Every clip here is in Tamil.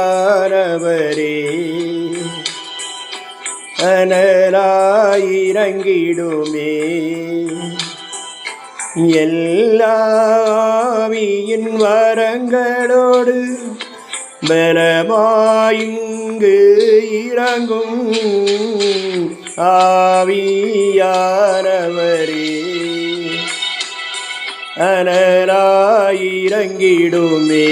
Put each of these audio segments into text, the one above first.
ஆவியானவரே அனலாயிரங்கிடுமே எல்லாவியின் வரங்களோடு பலமாயிங்கு இறங்கும் ஆவியானவரே அனலாயிரங்கிடுமே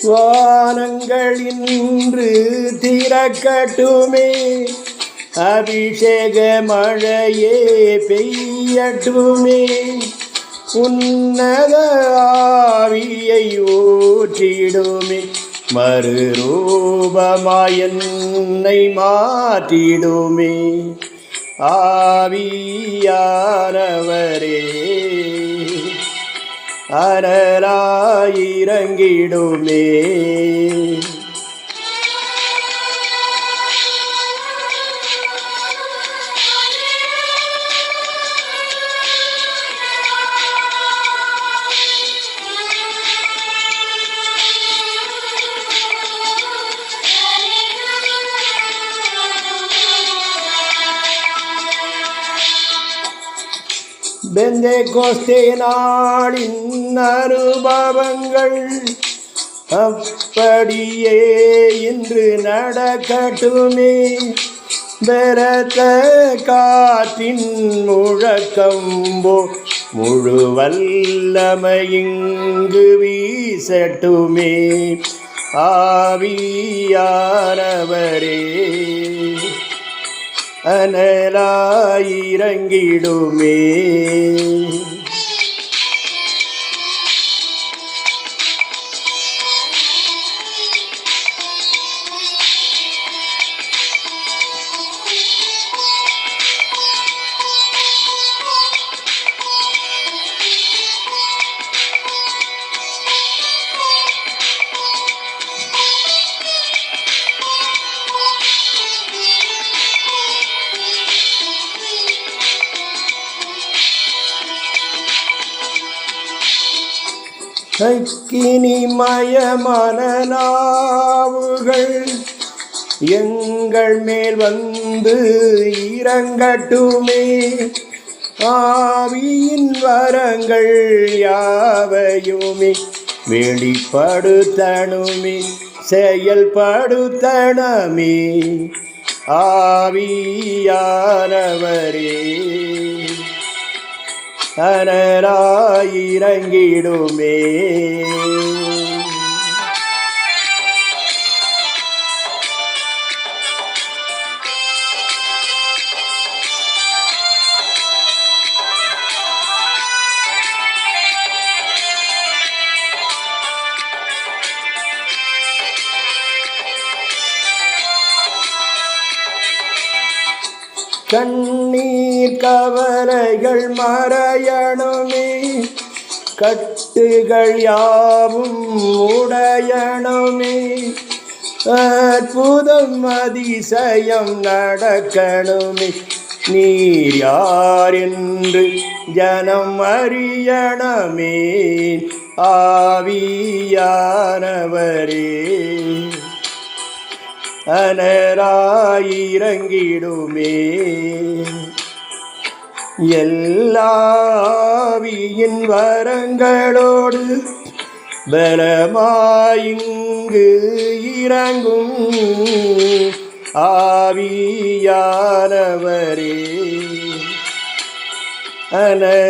வானங்கள் இன்று திறக்கட்டுமே அபிஷேக மழையே பெய்யட்டுமே உன்னத ஆவியை ஊற்றிடுமே மறுரூபமாய் என்னை மாற்றிடுமே ஆவியானவரே அனலாயிரங்கிடுமே பெந்தேகோஸ்தே நாளின் அனுபவங்கள் அப்படியே இன்று நடக்கட்டுமே பெறத்த காற்றின் முழக்கம்போ முழு வல்லமையிங்கு வீசட்டுமே ஆவியானவரே அனலாயிரங்கிடுமே அக்கினிமயமான நாவுகள் எங்கள் மேல் வந்து இறங்கட்டுமே ஆவியின் வரங்கள் யாவையுமே வெளிப்படுத்தணுமே செயல்படுத்தணுமே ஆவியானவரே அனலாயிரங்கிடுமே கண்ணீர் கவலைகள் மறையணுமே கட்டுகள் யாவும் உடையணுமே அற்புதம் அதிசயம் நடக்கணுமே நீர் யார் என்று ஜனம் அறியணுமே ஆவியானவரே அனலாயிரங்கிடுமே எல்லாவியின் வரங்களோடு பலமாயிங்கு இறங்கும் ஆவியானவரே அனலாயிரங்கிடுமே